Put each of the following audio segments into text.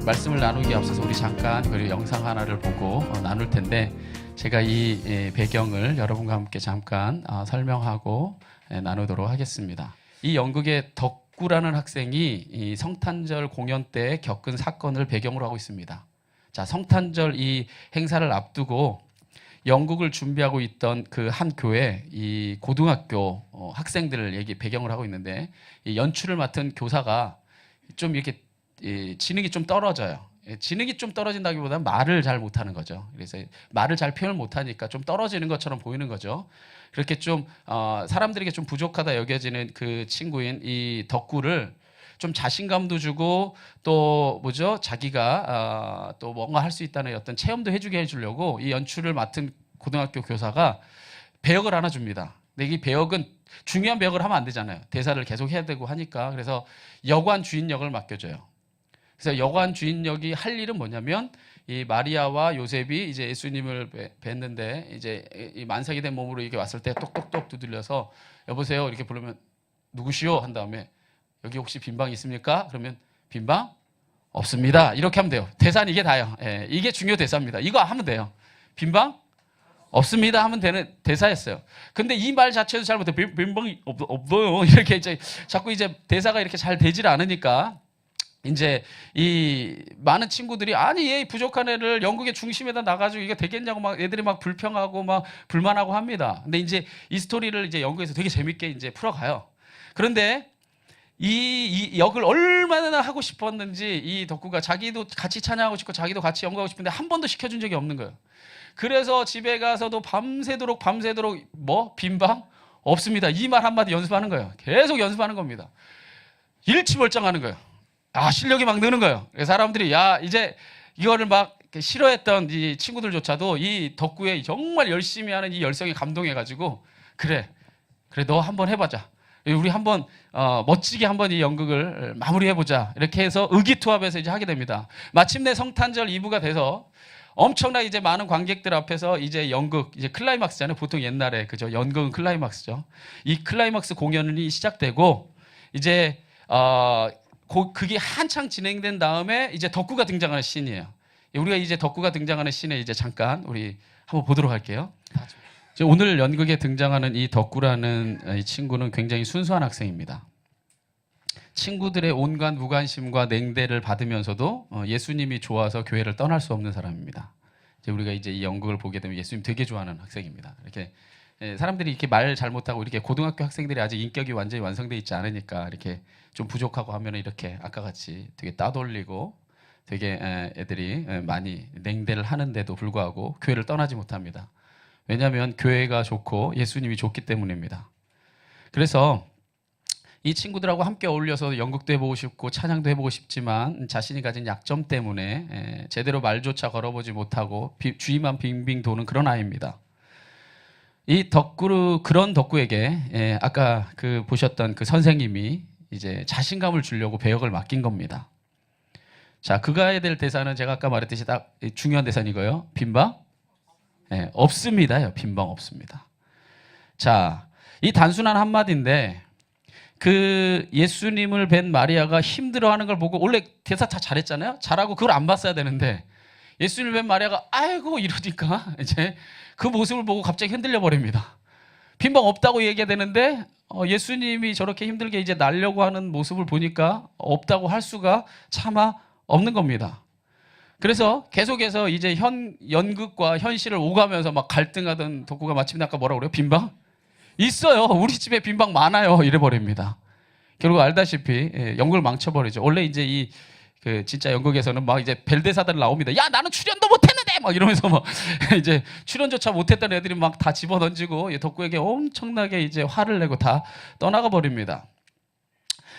말씀을 나누기 앞서서 우리 잠깐 그 영상 하나를 보고 나눌 텐데, 제가 이 배경을 여러분과 함께 잠깐 설명하고 나누도록 하겠습니다. 이 연극의 덕구라는 학생이 이 성탄절 공연 때 겪은 사건을 배경으로 하고 있습니다. 자, 성탄절 이 행사를 앞두고 연극을 준비하고 있던 그 한 교회 이 고등학교 학생들을 배경으로 하고 있는데, 이 연출을 맡은 교사가 좀 이렇게 지능이 좀 떨어져요. 지능이 좀 떨어진다기보다는 말을 잘 못하는 거죠. 그래서 말을 잘 표현을 못하니까 좀 떨어지는 것처럼 보이는 거죠. 그렇게 좀 사람들에게 좀 부족하다 여겨지는 그 친구인 이 덕구를 좀 자신감도 주고, 또 뭐죠, 자기가 또 뭔가 할 수 있다는 어떤 체험도 해주게 해주려고 이 연출을 맡은 고등학교 교사가 배역을 하나 줍니다. 근데 이 배역은 중요한 배역을 하면 안 되잖아요. 대사를 계속 해야 되고 하니까. 그래서 여관 주인 역을 맡겨줘요. 그래서 여관 주인 역이 할 일은 뭐냐면, 이 마리아와 요셉이 이제 예수님을 뵀는데 이제 이 만삭이 된 몸으로 이렇게 왔을 때 똑똑똑 두들려서 여보세요 이렇게 부르면 누구시오 한 다음에 여기 혹시 빈방 있습니까? 그러면 빈방 없습니다. 이렇게 하면 돼요. 대사는 이게 다예요. 예, 이게 중요 대사입니다. 이거 하면 돼요. 빈방 없습니다 하면 되는 대사였어요. 근데 이 말 자체도 잘 못해. 빈방이 없어요. 이렇게 이제 자꾸 이제 대사가 이렇게 잘 되질 않으니까 이제 이 많은 친구들이 아니 얘 부족한 애를 연극의 중심에다 놔가지고 이게 되겠냐고 막 애들이 막 불평하고 막 불만하고 합니다. 근데 이제 이 스토리를 이제 연극에서 되게 재밌게 이제 풀어가요. 그런데 이 역을 얼마나 하고 싶었는지 이 덕구가 자기도 같이 찬양하고 싶고 자기도 같이 연구하고 싶은데 한 번도 시켜준 적이 없는 거예요. 그래서 집에 가서도 밤새도록 뭐 빈방 없습니다. 이 말 한마디 연습하는 거예요. 계속 연습하는 겁니다. 일치월장하는 거예요. 실력이 막 느는 거예요. 사람들이 이제 이거를 막 싫어했던 이 친구들조차도 이 덕구의 정말 열심히 하는 이 열성에 감동해가지고 그래 너 한번 해보자. 우리 한번 멋지게 한번 이 연극을 마무리해보자. 이렇게 해서 의기투합해서 이제 하게 됩니다. 마침내 성탄절 2부가 돼서 엄청나게 이제 많은 관객들 앞에서 이제 연극, 이제 클라이막스잖아요. 보통 옛날에 그죠? 연극은 클라이막스죠. 이 클라이막스 공연이 시작되고 이제 그게 한창 진행된 다음에 이제 덕구가 등장하는 씬이에요. 우리가 이제 덕구가 등장하는 씬에 이제 잠깐 우리 한번 보도록 할게요. 오늘 연극에 등장하는 이 덕구라는 이 친구는 굉장히 순수한 학생입니다. 친구들의 온갖 무관심과 냉대를 받으면서도 예수님이 좋아서 교회를 떠날 수 없는 사람입니다. 우리가 이제 이 연극을 보게 되면 예수님 되게 좋아하는 학생입니다. 이렇게 사람들이 이렇게 말 잘못하고 이렇게 고등학교 학생들이 아직 인격이 완전히 완성되어 있지 않으니까 이렇게 좀 부족하고 하면 이렇게 아까 같이 되게 따돌리고 되게 애들이 많이 냉대를 하는데도 불구하고 교회를 떠나지 못합니다. 왜냐하면 교회가 좋고 예수님이 좋기 때문입니다. 그래서 이 친구들하고 함께 어울려서 연극도 해보고 싶고 찬양도 해보고 싶지만 자신이 가진 약점 때문에 제대로 말조차 걸어보지 못하고 주위만 빙빙 도는 그런 아이입니다. 이 그런 덕구에게 아까 보셨던 그 선생님이 이제 자신감을 주려고 배역을 맡긴 겁니다. 자, 그가 해야 될 대사는 제가 아까 말했듯이 딱 중요한 대사는 이거예요. 빈방 없습니다요. 빈방 없습니다. 자, 이 단순한 한마디인데 그 예수님을 뵌 마리아가 힘들어하는 걸 보고, 원래 대사 다 잘했잖아요. 잘하고 그걸 안 봤어야 되는데 예수님을 뵌 마리아가 아이고 이러니까 이제 그 모습을 보고 갑자기 흔들려 버립니다. 빈방 없다고 얘기해야 되는데 예수님이 저렇게 힘들게 이제 날려고 하는 모습을 보니까 없다고 할 수가 차마 없는 겁니다. 그래서 계속해서 이제 연극과 현실을 오가면서 막 갈등하던 덕구가 마침내 아까 뭐라고 그래요? 빈방? 있어요. 우리 집에 빈방 많아요. 이래버립니다. 결국 알다시피 연극을 망쳐버리죠. 원래 이제 진짜 연극에서는 막 이제 벨대사들 나옵니다. 야, 나는 출연도 못했는데 막 이러면서 막 이제 출연조차 못했던 애들이 막 다 집어던지고 덕구에게 엄청나게 이제 화를 내고 다 떠나가 버립니다.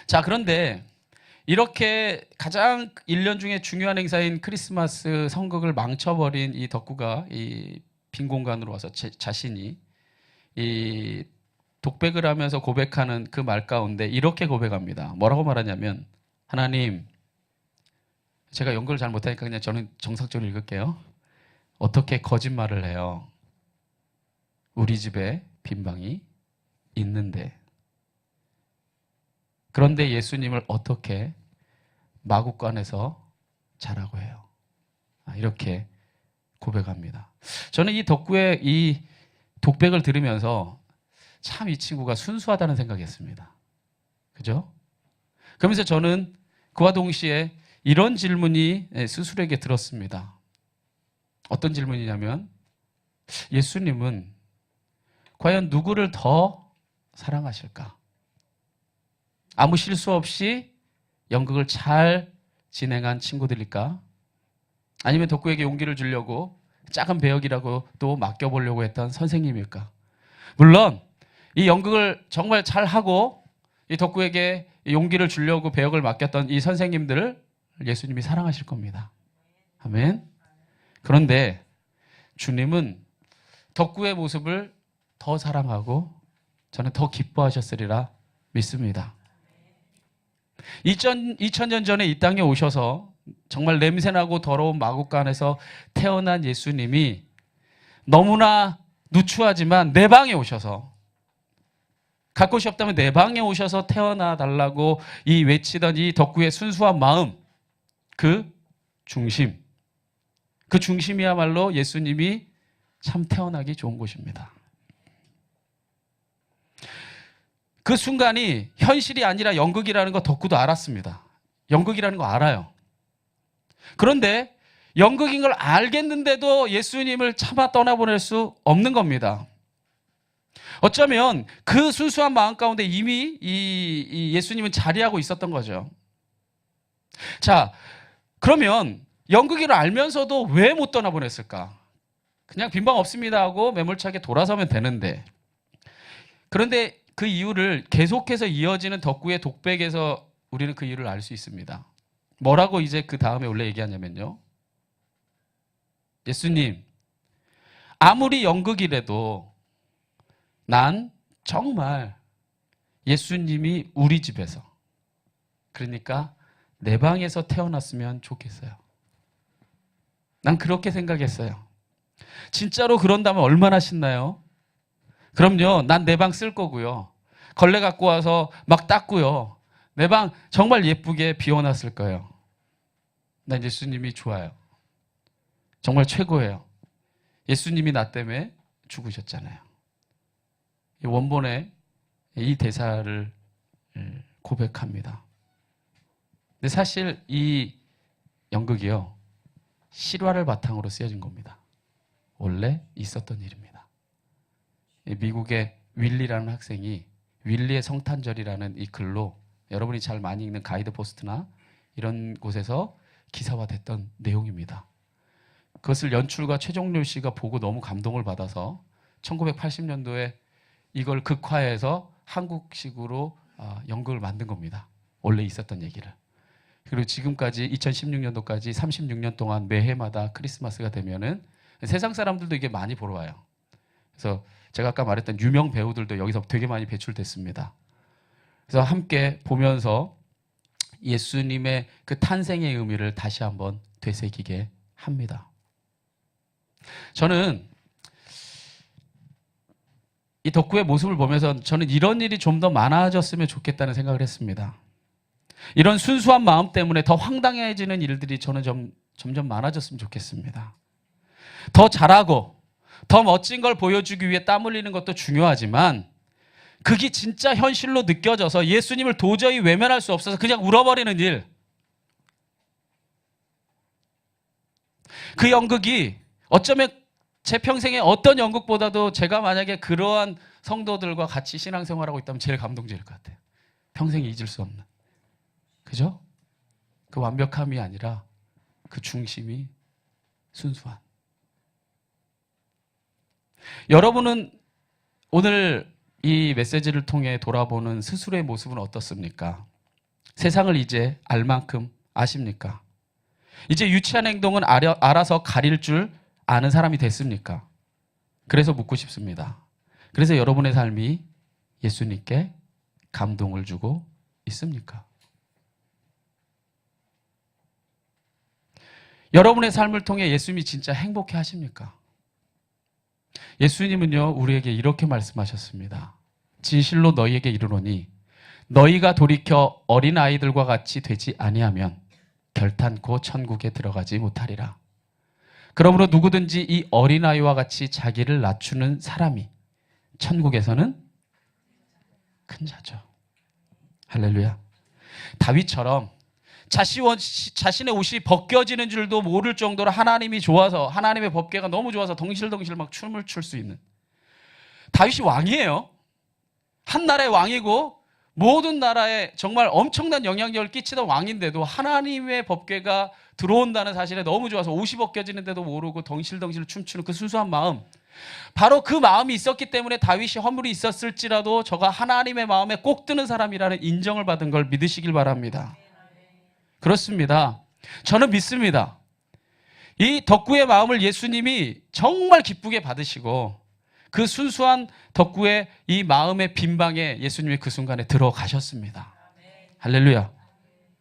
자, 그런데 이렇게 가장 1년 중에 중요한 행사인 크리스마스 성극을 망쳐버린 이 덕구가 이 빈 공간으로 와서 자신이 이 독백을 하면서 고백하는 그 말 가운데 이렇게 고백합니다. 뭐라고 말하냐면, 하나님, 제가 연극을 잘 못하니까 그냥 저는 정석적으로 읽을게요. 어떻게 거짓말을 해요? 우리 집에 빈방이 있는데. 그런데 예수님을 어떻게 마구간에서 자라고 해요. 이렇게 고백합니다. 저는 이 덕구의 이 독백을 들으면서 참 이 친구가 순수하다는 생각했습니다. 그죠? 그러면서 저는 그와 동시에 이런 질문이 스스로에게 들었습니다. 어떤 질문이냐면, 예수님은 과연 누구를 더 사랑하실까? 아무 실수 없이 연극을 잘 진행한 친구들일까? 아니면 덕구에게 용기를 주려고 작은 배역이라고 또 맡겨보려고 했던 선생님일까? 물론 이 연극을 정말 잘하고 이 덕구에게 용기를 주려고 배역을 맡겼던 이 선생님들을 예수님이 사랑하실 겁니다. 아멘. 그런데 주님은 덕구의 모습을 더 사랑하고 저는 더 기뻐하셨으리라 믿습니다. 2000년 전에 이 땅에 오셔서 정말 냄새나고 더러운 마국간에서 태어난 예수님이 너무나 누추하지만 내 방에 오셔서, 갈 곳이 없다면 내 방에 오셔서 태어나 달라고 이 외치던 이 덕구의 순수한 마음, 그 중심이야말로 예수님이 참 태어나기 좋은 곳입니다. 그 순간이 현실이 아니라 연극이라는 거 덕구도 알았습니다. 연극이라는 거 알아요. 그런데 연극인 걸 알겠는데도 예수님을 차마 떠나보낼 수 없는 겁니다. 어쩌면 그 순수한 마음 가운데 이미 이 예수님은 자리하고 있었던 거죠. 자, 그러면 연극인을 알면서도 왜 못 떠나보냈을까? 그냥 빈방 없습니다 하고 매몰차게 돌아서면 되는데, 그런데 그 이유를 계속해서 이어지는 덕구의 독백에서 우리는 그 이유를 알 수 있습니다. 뭐라고 이제 그 다음에 원래 얘기하냐면요, 예수님, 아무리 연극이라도 난 정말 예수님이 우리 집에서, 그러니까 내 방에서 태어났으면 좋겠어요. 난 그렇게 생각했어요. 진짜로 그런다면 얼마나 신나요? 그럼요, 난 내 방 쓸 거고요. 걸레 갖고 와서 막 닦고요. 내 방 정말 예쁘게 비워놨을 거예요. 난 예수님이 좋아요. 정말 최고예요. 예수님이 나 때문에 죽으셨잖아요. 원본에 이 대사를 고백합니다. 근데 사실 이 연극이요, 실화를 바탕으로 쓰여진 겁니다. 원래 있었던 일입니다. 미국의 윌리라는 학생이 윌리의 성탄절이라는 이 글로, 여러분이 잘 많이 읽는 가이드 포스트나 이런 곳에서 기사화됐던 내용입니다. 그것을 연출가 최종렬 씨가 보고 너무 감동을 받아서 1980년도에 이걸 극화해서 한국식으로 연극을 만든 겁니다. 원래 있었던 얘기를. 그리고 지금까지 2016년도까지 36년 동안 매해마다 크리스마스가 되면은 세상 사람들도 이게 많이 보러 와요. 그래서 제가 아까 말했던 유명 배우들도 여기서 되게 많이 배출됐습니다. 그래서 함께 보면서 예수님의 그 탄생의 의미를 다시 한번 되새기게 합니다. 저는 이 덕구의 모습을 보면서 저는 이런 일이 좀 더 많아졌으면 좋겠다는 생각을 했습니다. 이런 순수한 마음 때문에 더 황당해지는 일들이 저는 점점 많아졌으면 좋겠습니다. 더 잘하고 더 멋진 걸 보여주기 위해 땀 흘리는 것도 중요하지만, 그게 진짜 현실로 느껴져서 예수님을 도저히 외면할 수 없어서 그냥 울어버리는 일, 그 연극이 어쩌면 제 평생에 어떤 연극보다도 제가 만약에 그러한 성도들과 같이 신앙생활하고 있다면 제일 감동적일 것 같아요. 평생 잊을 수 없는. 그죠? 그 완벽함이 아니라 그 중심이 순수한. 여러분은 오늘 이 메시지를 통해 돌아보는 스스로의 모습은 어떻습니까? 세상을 이제 알 만큼 아십니까? 이제 유치한 행동은 알아서 가릴 줄 아는 사람이 됐습니까? 그래서 묻고 싶습니다. 그래서 여러분의 삶이 예수님께 감동을 주고 있습니까? 여러분의 삶을 통해 예수님이 진짜 행복해 하십니까? 예수님은요, 우리에게 이렇게 말씀하셨습니다. 진실로 너희에게 이르노니 너희가 돌이켜 어린아이들과 같이 되지 아니하면 결탄코 천국에 들어가지 못하리라. 그러므로 누구든지 이 어린아이와 같이 자기를 낮추는 사람이 천국에서는 큰 자죠. 할렐루야. 다윗처럼 자신의 옷이 벗겨지는 줄도 모를 정도로 하나님이 좋아서, 하나님의 법궤가 너무 좋아서 덩실덩실 막 춤을 출 수 있는, 다윗이 왕이에요. 한 나라의 왕이고 모든 나라에 정말 엄청난 영향력을 끼치던 왕인데도 하나님의 법궤가 들어온다는 사실에 너무 좋아서 옷이 벗겨지는데도 모르고 덩실덩실 춤추는 그 순수한 마음, 바로 그 마음이 있었기 때문에 다윗이 허물이 있었을지라도 저가 하나님의 마음에 꼭 드는 사람이라는 인정을 받은 걸 믿으시길 바랍니다. 그렇습니다. 저는 믿습니다. 이 덕구의 마음을 예수님이 정말 기쁘게 받으시고 그 순수한 덕구의 이 마음의 빈방에 예수님이 그 순간에 들어가셨습니다. 할렐루야.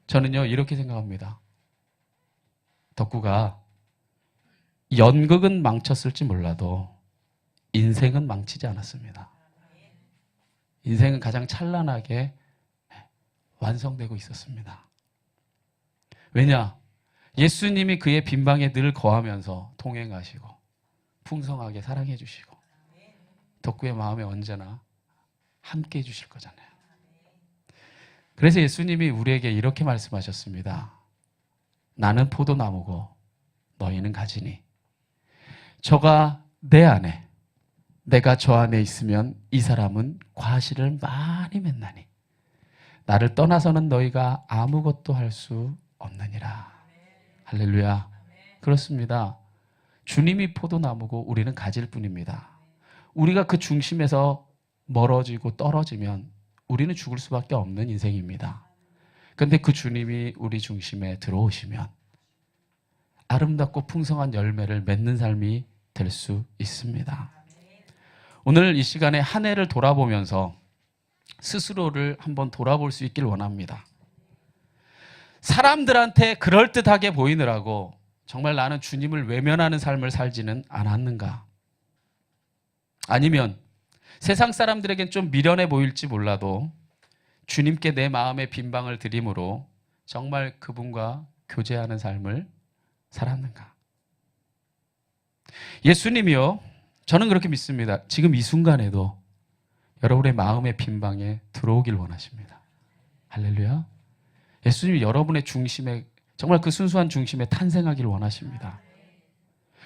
저는요 이렇게 생각합니다. 덕구가 연극은 망쳤을지 몰라도 인생은 망치지 않았습니다. 인생은 가장 찬란하게 완성되고 있었습니다. 왜냐? 예수님이 그의 빈방에 늘 거하면서 통행하시고 풍성하게 사랑해 주시고 덕구의 마음에 언제나 함께 해 주실 거잖아요. 그래서 예수님이 우리에게 이렇게 말씀하셨습니다. 나는 포도나무고 너희는 가지니 저가 내 안에, 내가 저 안에 있으면 이 사람은 과실을 많이 맺나니 나를 떠나서는 너희가 아무것도 할 수 없느니라. 할렐루야. 그렇습니다. 주님이 포도나무고 우리는 가지일 뿐입니다. 우리가 그 중심에서 멀어지고 떨어지면 우리는 죽을 수밖에 없는 인생입니다. 그런데 그 주님이 우리 중심에 들어오시면 아름답고 풍성한 열매를 맺는 삶이 될 수 있습니다. 오늘 이 시간에 한 해를 돌아보면서 스스로를 한번 돌아볼 수 있길 원합니다. 사람들한테 그럴듯하게 보이느라고 정말 나는 주님을 외면하는 삶을 살지는 않았는가? 아니면 세상 사람들에겐 좀 미련해 보일지 몰라도 주님께 내 마음의 빈방을 드림으로 정말 그분과 교제하는 삶을 살았는가? 예수님이요, 저는 그렇게 믿습니다. 지금 이 순간에도 여러분의 마음의 빈방에 들어오길 원하십니다. 할렐루야. 예수님이 여러분의 중심에, 정말 그 순수한 중심에 탄생하길 원하십니다.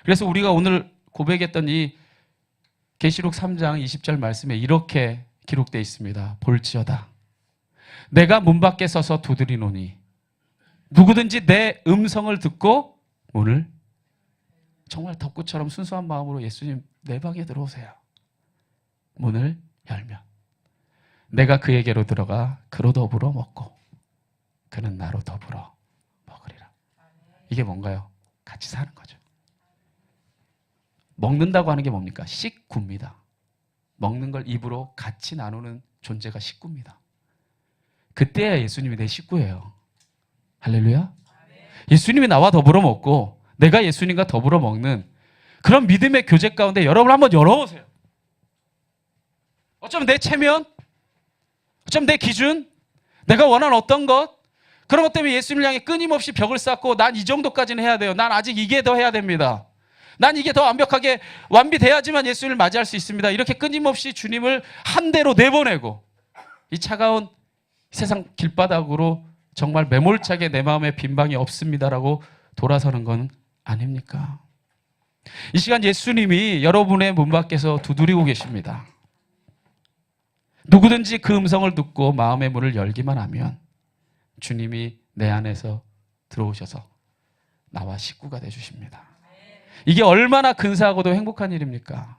그래서 우리가 오늘 고백했던 이 계시록 3장 20절 말씀에 이렇게 기록되어 있습니다. 볼지어다 내가 문 밖에 서서 두드리노니 누구든지 내 음성을 듣고 문을, 정말 덕구처럼 순수한 마음으로 예수님 내 방에 들어오세요. 문을 열면 내가 그에게로 들어가 그로 더불어 먹고 그는 나로 더불어 먹으리라. 이게 뭔가요? 같이 사는 거죠. 먹는다고 하는 게 뭡니까? 식구입니다. 먹는 걸 입으로 같이 나누는 존재가 식구입니다. 그때야 예수님이 내 식구예요. 할렐루야. 예수님이 나와 더불어 먹고 내가 예수님과 더불어 먹는 그런 믿음의 교제 가운데 여러분 한번 열어보세요. 어쩌면 내 체면, 어쩌면 내 기준, 내가 원하는 어떤 것, 그런 것 때문에 예수님을 향해 끊임없이 벽을 쌓고 난 이 정도까지는 해야 돼요. 난 아직 이게 더 해야 됩니다. 난 이게 더 완벽하게 완비돼야지만 예수님을 맞이할 수 있습니다. 이렇게 끊임없이 주님을 한 대로 내보내고 이 차가운 세상 길바닥으로 정말 매몰차게 내 마음에 빈방이 없습니다라고 돌아서는 건 아닙니까? 이 시간 예수님이 여러분의 문 밖에서 두드리고 계십니다. 누구든지 그 음성을 듣고 마음의 문을 열기만 하면 주님이 내 안에서 들어오셔서 나와 식구가 되주십니다. 이게 얼마나 근사하고도 행복한 일입니까?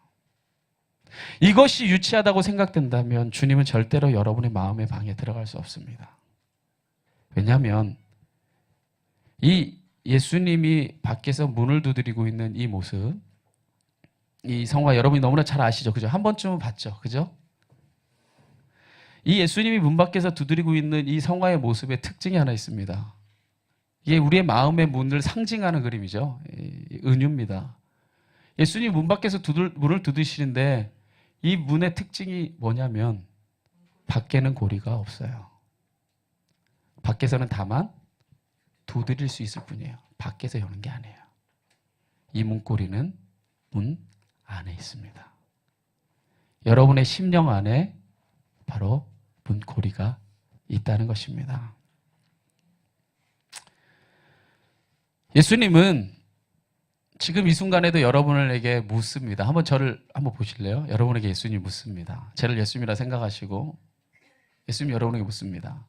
이것이 유치하다고 생각된다면 주님은 절대로 여러분의 마음의 방에 들어갈 수 없습니다. 왜냐하면 이 예수님이 밖에서 문을 두드리고 있는 이 모습, 이 성화 여러분이 너무나 잘 아시죠? 그죠? 한 번쯤은 봤죠? 그죠? 이 예수님이 문 밖에서 두드리고 있는 이 성화의 모습의 특징이 하나 있습니다. 이게 우리의 마음의 문을 상징하는 그림이죠. 은유입니다. 예수님이 문 밖에서 문을 두드리시는데 이 문의 특징이 뭐냐면 밖에는 고리가 없어요. 밖에서는 다만 두드릴 수 있을 뿐이에요. 밖에서 여는 게 아니에요. 이 문고리는 문 안에 있습니다. 여러분의 심령 안에 바로 문고리가 있다는 것입니다. 예수님은 지금 이 순간에도 여러분에게 묻습니다. 한번 저를 한번 보실래요? 여러분에게 예수님이 묻습니다. 저를 예수님이라 생각하시고 예수님이 여러분에게 묻습니다.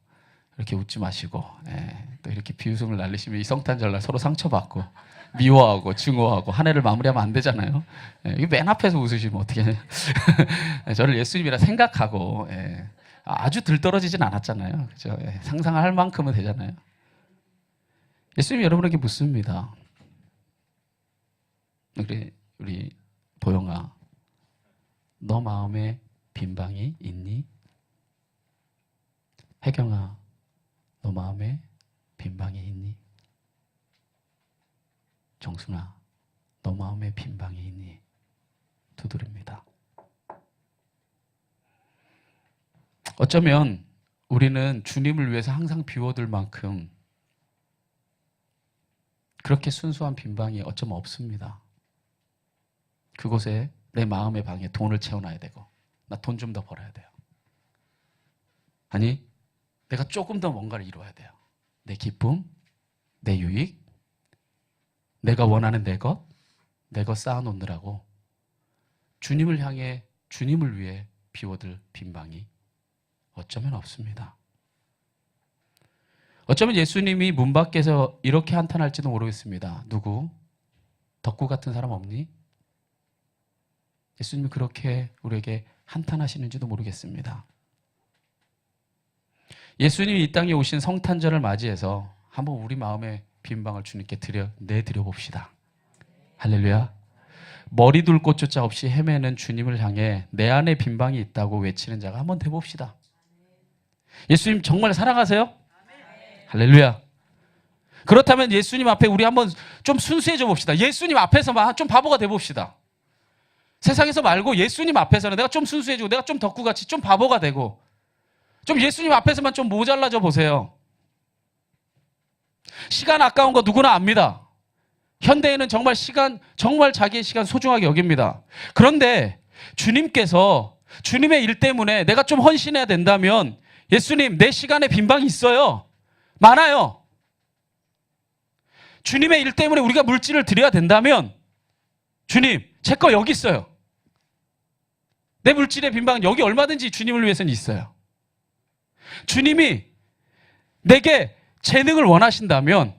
이렇게 웃지 마시고 또 이렇게 비웃음을 날리시면 이 성탄절날 서로 상처받고 미워하고 증오하고 한 해를 마무리하면 안 되잖아요. 이거 맨 앞에서 웃으시면 어떻게 저를 예수님이라 생각하고 아주 들떨어지진 않았잖아요. 그죠? 상상할 만큼은 되잖아요. 예수님이 여러분에게 묻습니다. 우리 도영아, 너 마음에 빈방이 있니? 혜경아, 너 마음에 빈방이 있니? 정순아, 너 마음에 빈방이 있니? 두드립니다. 어쩌면 우리는 주님을 위해서 항상 비워둘 만큼 그렇게 순수한 빈방이 어쩌면 없습니다. 그곳에 내 마음의 방에 돈을 채워놔야 되고 나 돈 좀 더 벌어야 돼요. 아니, 내가 조금 더 뭔가를 이루어야 돼요. 내 기쁨, 내 유익, 내가 원하는 내 것 쌓아놓느라고 주님을 향해 주님을 위해 비워둘 빈방이 어쩌면 없습니다. 어쩌면 예수님이 문 밖에서 이렇게 한탄할지도 모르겠습니다. 누구? 덕구 같은 사람 없니? 예수님이 그렇게 우리에게 한탄하시는지도 모르겠습니다. 예수님이 이 땅에 오신 성탄절을 맞이해서 한번 우리 마음의 빈방을 주님께 내드려 봅시다. 할렐루야. 머리 둘 곳조차 없이 헤매는 주님을 향해 내 안에 빈방이 있다고 외치는 자가 한번 돼봅시다. 예수님 정말 사랑하세요? 할렐루야. 그렇다면 예수님 앞에 우리 한번 좀 순수해져 봅시다. 예수님 앞에서만 좀 바보가 돼 봅시다. 세상에서 말고 예수님 앞에서는 내가 좀 순수해지고 내가 좀 덕후같이 좀 바보가 되고 좀 예수님 앞에서만 좀 모자라져 보세요. 시간 아까운 거 누구나 압니다. 현대에는 정말 정말 자기의 시간 소중하게 여깁니다. 그런데 주님께서 주님의 일 때문에 내가 좀 헌신해야 된다면 예수님, 내 시간에 빈방이 있어요. 많아요. 주님의 일 때문에 우리가 물질을 드려야 된다면 주님, 제 거 여기 있어요. 내 물질의 빈방은 여기 얼마든지 주님을 위해서는 있어요. 주님이 내게 재능을 원하신다면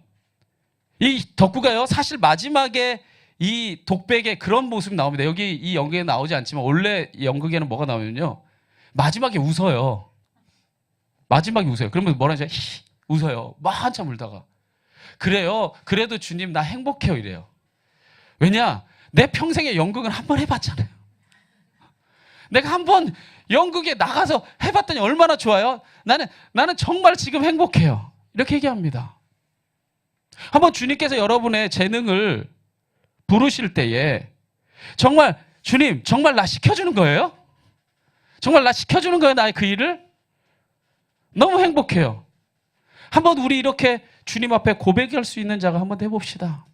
이 덕구가요, 사실 마지막에 이 독백에 그런 모습이 나옵니다. 여기 이 연극에 나오지 않지만 원래 이 연극에는 뭐가 나오면요, 마지막에 웃어요. 마지막에 웃어요. 그러면 뭐라 하죠? 웃어요. 막 한참 울다가. 그래요. 그래도 주님 나 행복해요 이래요. 왜냐? 내 평생에 연극은 한 번 해봤잖아요. 내가 한 번 연극에 나가서 해봤더니 얼마나 좋아요. 나는 정말 지금 행복해요. 이렇게 얘기합니다. 한번 주님께서 여러분의 재능을 부르실 때에 정말 주님 정말 나 시켜주는 거예요? 정말 나 시켜주는 거예요? 나의 그 일을? 너무 행복해요. 한번 우리 이렇게 주님 앞에 고백할 수 있는 자가 한번 해봅시다.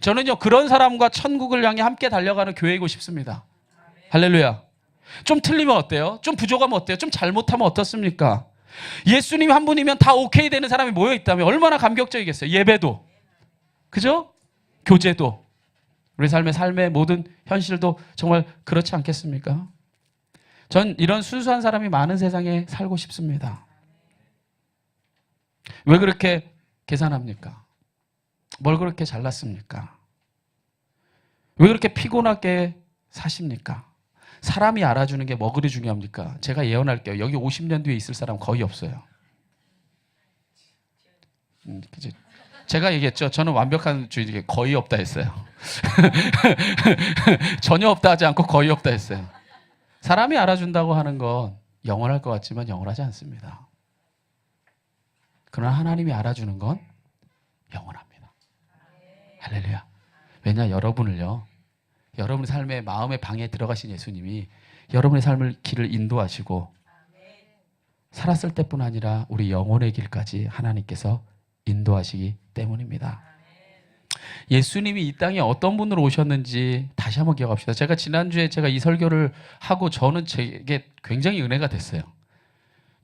저는요, 그런 사람과 천국을 향해 함께 달려가는 교회이고 싶습니다. 할렐루야. 좀 틀리면 어때요? 좀 부족하면 어때요? 좀 잘못하면 어떻습니까? 예수님 한 분이면 다 오케이 되는 사람이 모여있다면 얼마나 감격적이겠어요. 예배도, 그죠? 교제도, 우리 삶의 모든 현실도 정말 그렇지 않겠습니까? 전 이런 순수한 사람이 많은 세상에 살고 싶습니다. 왜 그렇게 계산합니까? 뭘 그렇게 잘났습니까? 왜 그렇게 피곤하게 사십니까? 사람이 알아주는 게 뭐 그리 중요합니까? 제가 예언할게요. 여기 50년 뒤에 있을 사람 거의 없어요. 제가 얘기했죠. 저는 완벽한 주의에 거의 없다 했어요. 전혀 없다 하지 않고 거의 없다 했어요. 사람이 알아준다고 하는 건 영원할 것 같지만 영원하지 않습니다. 그러나 하나님이 알아주는 건 영원합니다. 할렐루야. 왜냐, 여러분을요, 여러분의 삶의 마음의 방에 들어가신 예수님이 여러분의 삶을 길을 인도하시고 살았을 때뿐 아니라 우리 영혼의 길까지 하나님께서 인도하시기 때문입니다. 예수님이 이 땅에 어떤 분으로 오셨는지 다시 한번 기억합시다. 제가 지난주에 제가 이 설교를 하고 저는 제게 굉장히 은혜가 됐어요.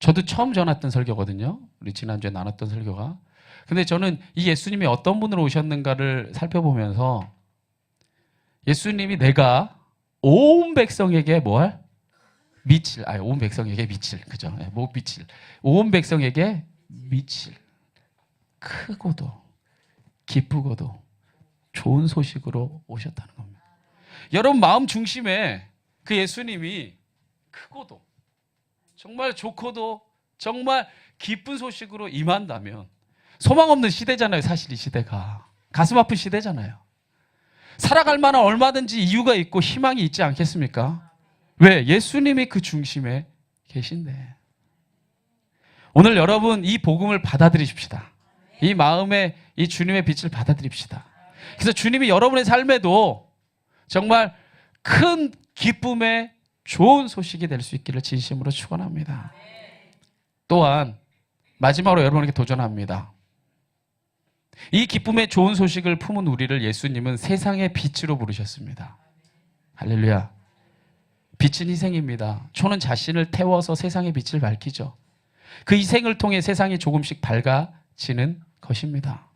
저도 처음 전했던 설교거든요. 우리 지난주에 나눴던 설교가. 근데 저는 이 예수님이 어떤 분으로 오셨는가를 살펴보면서 예수님이 내가 온 백성에게 뭘? 미칠. 온 백성에게 미칠. 그죠? 뭐 미칠. 온 백성에게 미칠. 크고도 기쁘고도 좋은 소식으로 오셨다는 겁니다. 여러분 마음 중심에 그 예수님이 크고도 정말 좋고도 정말 기쁜 소식으로 임한다면, 소망 없는 시대잖아요. 사실 이 시대가 가슴 아픈 시대잖아요. 살아갈 만한 얼마든지 이유가 있고 희망이 있지 않겠습니까? 왜? 예수님이 그 중심에 계신데. 오늘 여러분 이 복음을 받아들이십시다. 이 마음에 이 주님의 빛을 받아들입시다. 그래서 주님이 여러분의 삶에도 정말 큰 기쁨의 좋은 소식이 될 수 있기를 진심으로 축원합니다. 또한 마지막으로 여러분에게 도전합니다. 이 기쁨의 좋은 소식을 품은 우리를 예수님은 세상의 빛으로 부르셨습니다. 할렐루야. 빛은 희생입니다. 초는 자신을 태워서 세상의 빛을 밝히죠. 그 희생을 통해 세상이 조금씩 밝아지는 것입니다.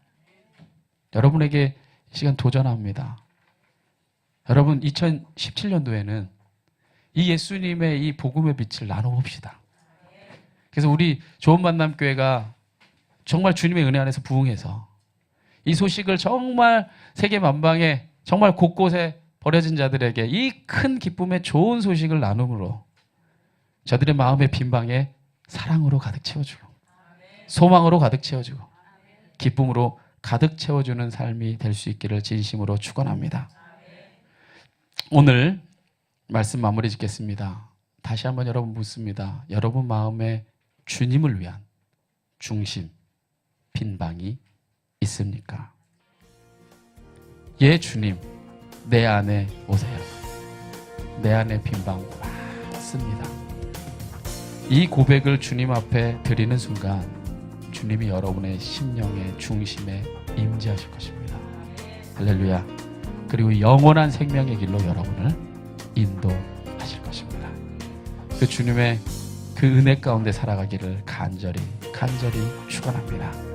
여러분에게 이 시간 도전합니다. 여러분 2017년도에는 이 예수님의 이 복음의 빛을 나눠봅시다. 그래서 우리 좋은 만남 교회가 정말 주님의 은혜 안에서 부흥해서 이 소식을 정말 세계 만방에 정말 곳곳에 버려진 자들에게 이 큰 기쁨의 좋은 소식을 나눔으로 저들의 마음의 빈방에 사랑으로 가득 채워주고 소망으로 가득 채워주고 기쁨으로 가득 채워주는 삶이 될 수 있기를 진심으로 축원합니다. 오늘 말씀 마무리 짓겠습니다. 다시 한번 여러분 묻습니다. 여러분 마음에 주님을 위한 중심, 빈방이 있습니까? 예, 주님, 내 안에 오세요. 내 안에 빈방 많습니다. 이 고백을 주님 앞에 드리는 순간 주님이 여러분의 심령의 중심에 임재하실 것입니다. 할렐루야. 그리고 영원한 생명의 길로 여러분을 인도하실 것입니다. 그 주님의 그 은혜 가운데 살아가기를 간절히 축원합니다.